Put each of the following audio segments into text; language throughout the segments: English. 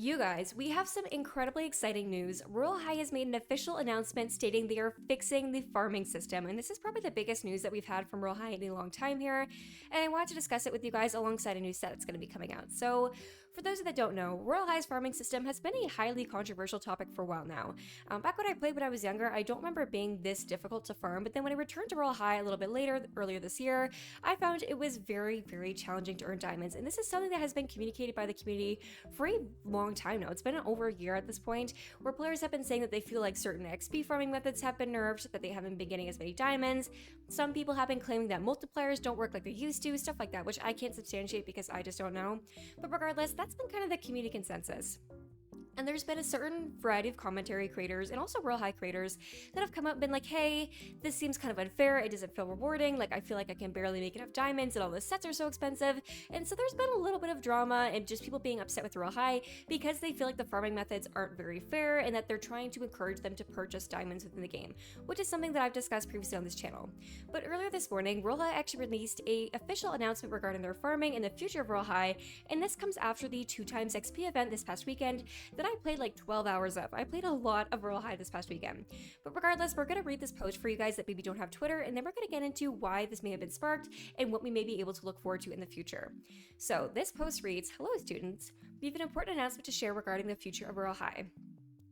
You guys, we have some incredibly exciting news. Royale High has made an official announcement stating they are fixing the farming system, and this is probably the biggest news that we've had from Royale High in a long time here, and I wanted to discuss it with you guys alongside a new set that's going to be coming out. So, for those that don't know, Royale High's farming system has been a highly controversial topic for a while now. Back when I played when I was younger, I don't remember it being this difficult to farm, but then when I returned to Royale High a little bit later, earlier this year, I found it was very, very challenging to earn diamonds, and this is something that has been communicated by the community for a long time now. It's been over a year at this point, where players have been saying that they feel like certain XP farming methods have been nerfed, that they haven't been getting as many diamonds. Some people have been claiming that multipliers don't work like they used to, stuff like that, which I can't substantiate because I just don't know. But regardless, that's been kind of the community consensus. And there's been a certain variety of commentary creators and also Royale High creators that have come up and been like, hey, this seems kind of unfair, it doesn't feel rewarding, like I feel like I can barely make enough diamonds and all the sets are so expensive. And so there's been a little bit of drama and just people being upset with Royale High because they feel like the farming methods aren't very fair and that they're trying to encourage them to purchase diamonds within the game, which is something that I've discussed previously on this channel. But earlier this morning, Royale High actually released an official announcement regarding their farming and the future of Royale High, and this comes after the 2x XP event this past weekend that I played like 12 hours of. I played a lot of Royale High this past weekend. But regardless, we're going to read this post for you guys that maybe don't have Twitter, and then we're going to get into why this may have been sparked and what we may be able to look forward to in the future. So this post reads, "Hello students, we have an important announcement to share regarding the future of Royale High."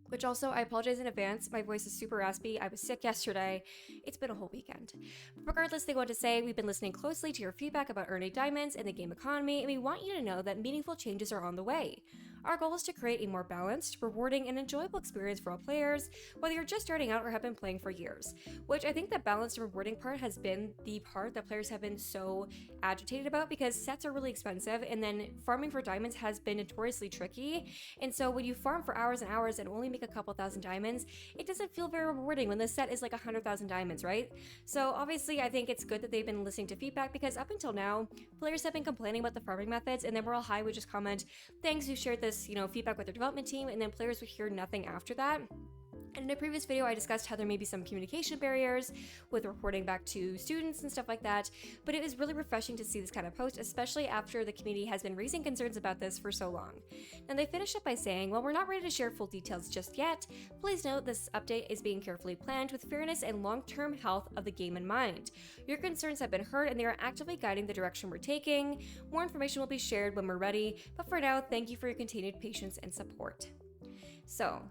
Which also, I apologize in advance, my voice is super raspy, I was sick yesterday, it's been a whole weekend. But regardless, they want to say, we've been listening closely to your feedback about earning diamonds and the game economy, and we want you to know that meaningful changes are on the way. Our goal is to create a more balanced, rewarding, and enjoyable experience for all players, whether you're just starting out or have been playing for years. Which I think the balanced and rewarding part has been the part that players have been so agitated about, because sets are really expensive, and then farming for diamonds has been notoriously tricky, and so when you farm for hours and hours and only make a couple thousand diamonds, it doesn't feel very rewarding when the set is like 100,000 diamonds, right? So obviously I think it's good that they've been listening to feedback, because up until now, players have been complaining about the farming methods, and then Royale High would just comment, thanks, you shared this, feedback with their development team, and then players would hear nothing after that. And in a previous video, I discussed how there may be some communication barriers with reporting back to students and stuff like that, but it was really refreshing to see this kind of post, especially after the community has been raising concerns about this for so long. And they finished up by saying, while we're not ready to share full details just yet, please note this update is being carefully planned with fairness and long-term health of the game in mind. Your concerns have been heard and they are actively guiding the direction we're taking. More information will be shared when we're ready, but for now, thank you for your continued patience and support. So,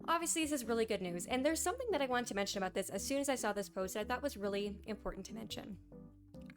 obviously, this is really good news, and there's something that I wanted to mention about this as soon as I saw this post that I thought was really important to mention.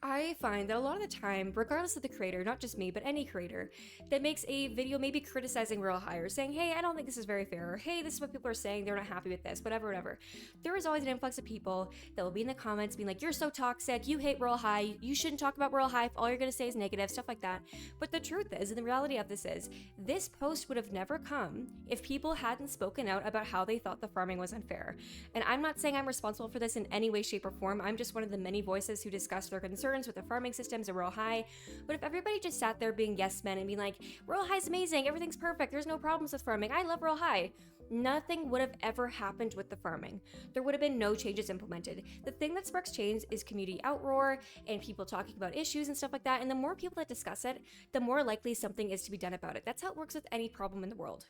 I find that a lot of the time, regardless of the creator, not just me, but any creator, that makes a video maybe criticizing Royale High or saying, hey, I don't think this is very fair, or hey, this is what people are saying, they're not happy with this, whatever. There is always an influx of people that will be in the comments being like, you're so toxic, you hate Royale High, you shouldn't talk about Royale High if all you're going to say is negative, stuff like that. But the truth is, and the reality of this is, this post would have never come if people hadn't spoken out about how they thought the farming was unfair. And I'm not saying I'm responsible for this in any way, shape, or form. I'm just one of the many voices who discuss their concerns with the farming systems at Royale High. But if everybody just sat there being yes men and being like, Royale High's amazing, everything's perfect, there's no problems with farming, I love Royale High, nothing would have ever happened with the farming. There would have been no changes implemented. The thing that sparks change is community outroar and people talking about issues and stuff like that, and the more people that discuss it, the more likely something is to be done about it. That's how it works with any problem in the world.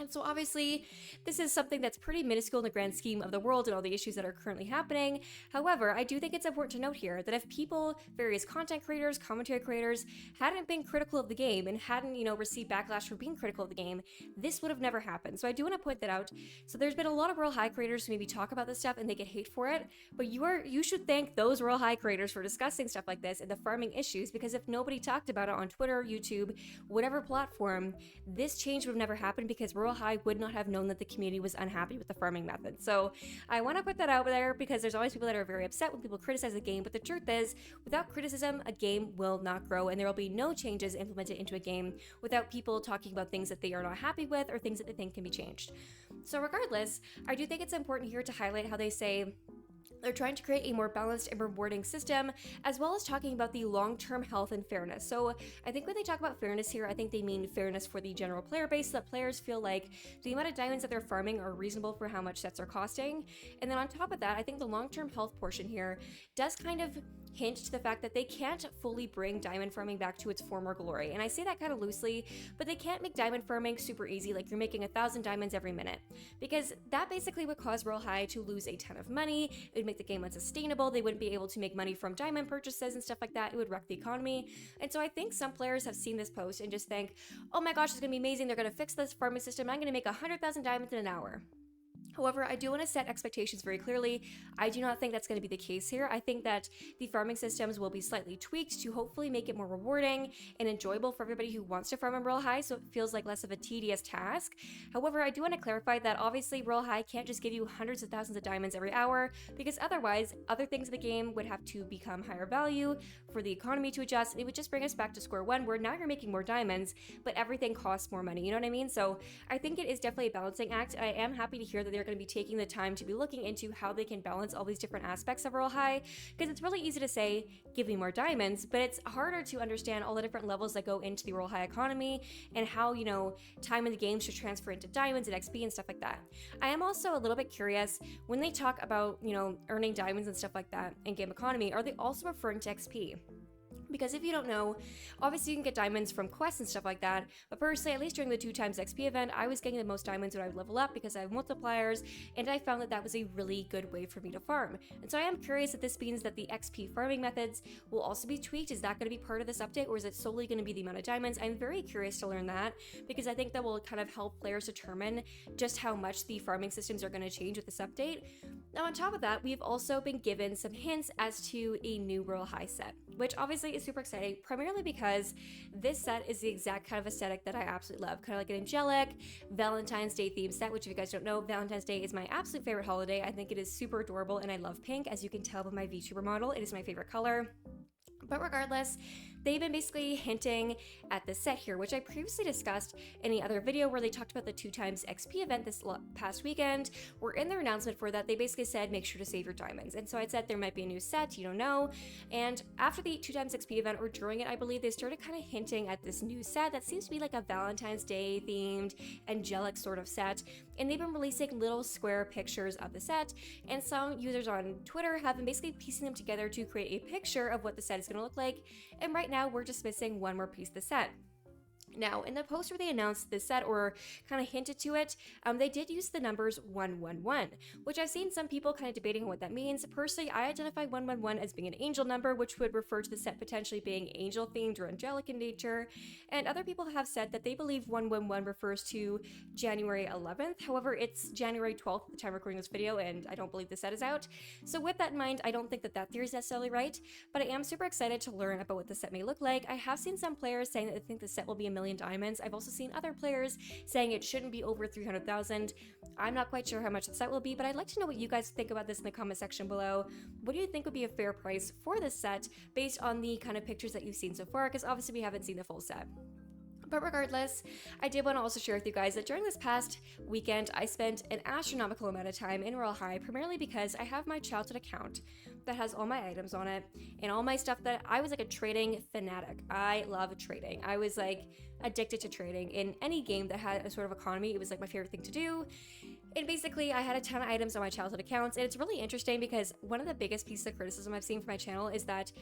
And so obviously, this is something that's pretty minuscule in the grand scheme of the world and all the issues that are currently happening. However, I do think it's important to note here that if people, various content creators, commentary creators, hadn't been critical of the game and hadn't, received backlash for being critical of the game, this would have never happened. So I do want to point that out. So there's been a lot of Royale High creators who maybe talk about this stuff and they get hate for it, but you should thank those Royale High creators for discussing stuff like this and the farming issues, because if nobody talked about it on Twitter, YouTube, whatever platform, this change would have never happened, because Royale High would not have known that the community was unhappy with the farming method. So I want to put that out there, because there's always people that are very upset when people criticize the game, but the truth is, without criticism, a game will not grow, and there will be no changes implemented into a game without people talking about things that they are not happy with or things that they think can be changed. So regardless, I do think it's important here to highlight how they say they're trying to create a more balanced and rewarding system, as well as talking about the long-term health and fairness. So I think when they talk about fairness here, I think they mean fairness for the general player base, so that players feel like the amount of diamonds that they're farming are reasonable for how much sets are costing. And then on top of that, I think the long-term health portion here does kind of hint to the fact that they can't fully bring diamond farming back to its former glory. And I say that kind of loosely, but they can't make diamond farming super easy, like you're making 1,000 diamonds every minute, because that basically would cause Royale High to lose a ton of money. It would make the game unsustainable. They wouldn't be able to make money from diamond purchases and stuff like that. It would wreck the economy. And so I think some players have seen this post and just think, oh my gosh, it's gonna be amazing. They're gonna fix this farming system. I'm gonna make 100,000 diamonds in an hour. However, I do want to set expectations very clearly. I do not think that's going to be the case here. I think that the farming systems will be slightly tweaked to hopefully make it more rewarding and enjoyable for everybody who wants to farm in Royale High, so it feels like less of a tedious task. However, I do want to clarify that obviously Royale High can't just give you hundreds of thousands of diamonds every hour, because otherwise other things in the game would have to become higher value for the economy to adjust. It would just bring us back to square one, where now you're making more diamonds, but everything costs more money. You know what I mean? So I think it is definitely a balancing act. I am happy to hear that they're going to be taking the time to be looking into how they can balance all these different aspects of Royale High, because it's really easy to say, give me more diamonds, but it's harder to understand all the different levels that go into the Royale High economy and how, time in the game should transfer into diamonds and XP and stuff like that. I am also a little bit curious when they talk about, earning diamonds and stuff like that in game economy, are they also referring to XP? Because if you don't know, obviously you can get diamonds from quests and stuff like that, but personally, at least during the 2x XP event, I was getting the most diamonds when I would level up because I have multipliers, and I found that that was a really good way for me to farm. And so I am curious if this means that the XP farming methods will also be tweaked. Is that going to be part of this update, or is it solely going to be the amount of diamonds? I'm very curious to learn that, because I think that will kind of help players determine just how much the farming systems are going to change with this update. Now, on top of that, we've also been given some hints as to a new Royale High set, which obviously is super exciting, primarily because this set is the exact kind of aesthetic that I absolutely love, kind of like an angelic Valentine's Day themed set, which if you guys don't know, Valentine's Day is my absolute favorite holiday. I think it is super adorable, and I love pink. As you can tell by my VTuber model, it is my favorite color. But regardless, they've been basically hinting at this set here, which I previously discussed in the other video where they talked about the 2x XP event this past weekend, where in their announcement for that, they basically said, make sure to save your diamonds. And so I said there might be a new set, you don't know. And after the 2x XP event, or during it, I believe, they started kind of hinting at this new set that seems to be like a Valentine's Day themed, angelic sort of set. And they've been releasing little square pictures of the set, and some users on Twitter have been basically piecing them together to create a picture of what the set is going to look like. And right now we're just missing one more piece of the set. Now, in the post where they announced this set, or kind of hinted to it, they did use the numbers 111, which I've seen some people kind of debating on what that means. Personally, I identify 111 as being an angel number, which would refer to the set potentially being angel themed or angelic in nature. And other people have said that they believe 111 refers to January 11th. However, it's January 12th at the time of recording this video, and I don't believe the set is out. So with that in mind, I don't think that that theory is necessarily right, but I am super excited to learn about what the set may look like. I have seen some players saying that they think the set will be a million diamonds. I've also seen other players saying it shouldn't be over 300,000. I'm not quite sure how much the set will be, but I'd like to know what you guys think about this in the comment section below. What do you think would be a fair price for this set based on the kind of pictures that you've seen so far? Because obviously we haven't seen the full set. But regardless, I did want to also share with you guys that during this past weekend, I spent an astronomical amount of time in Royale High, primarily because I have my childhood account that has all my items on it and all my stuff that I was like a trading fanatic. I love trading. I was like addicted to trading in any game that had a sort of economy. It was like my favorite thing to do. And basically, I had a ton of items on my childhood accounts, and it's really interesting because one of the biggest pieces of criticism I've seen for my channel is that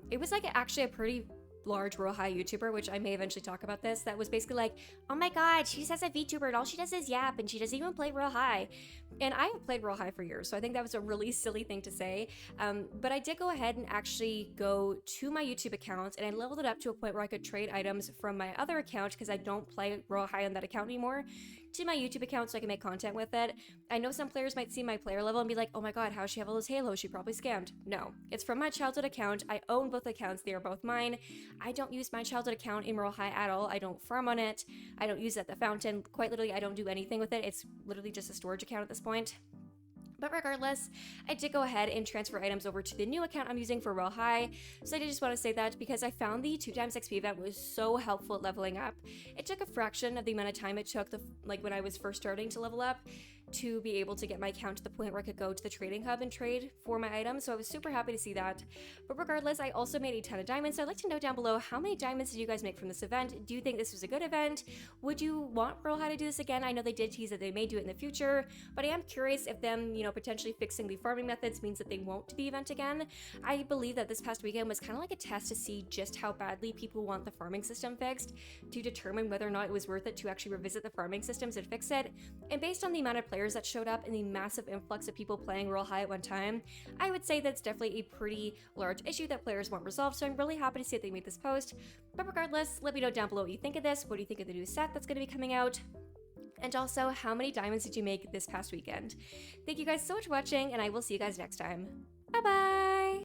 it was like actually a pretty large Royale High YouTuber, which I may eventually talk about this, that was basically like, oh my god, she says a VTuber and all she does is yap and she doesn't even play Royale High. And I have played Royale High for years, so I think that was a really silly thing to say. But I did go ahead and actually go to my YouTube account, and I leveled it up to a point where I could trade items from my other account, because I don't play Royale High on that account anymore, to my YouTube account so I can make content with it. I know some players might see my player level and be like, oh my god, how does she have all those halos? She probably scammed. No, it's from my childhood account. I own both accounts. They are both mine. I don't use my childhood account in Royale High at all. I don't farm on it. I don't use it at the fountain. Quite literally, I don't do anything with it. It's literally just a storage account at this point. But regardless, I did go ahead and transfer items over to the new account I'm using for Royale High. So I did just want to say that because I found the 2x XP event was so helpful at leveling up. It took a fraction of the amount of time it took when I was first starting to level up. to be able to get my account to the point where I could go to the trading hub and trade for my items, so I was super happy to see that. But regardless, I also made a ton of diamonds, so I'd like to know down below, how many diamonds did you guys make from this event? Do you think this was a good event? Would you want Royale High to do this again? I know they did tease that they may do it in the future, but I am curious if them, potentially fixing the farming methods means that they won't do the event again. I believe that this past weekend was kind of like a test to see just how badly people want the farming system fixed, to determine whether or not it was worth it to actually revisit the farming systems and fix it. And based on the amount of players that showed up and the massive influx of people playing Royale High at one time, I would say that's definitely a pretty large issue that players want resolved, so I'm really happy to see that they made this post. But regardless, let me know down below what you think of this. What do you think of the new set that's going to be coming out? And also, how many diamonds did you make this past weekend? Thank you guys so much for watching, and I will see you guys next time. Bye bye!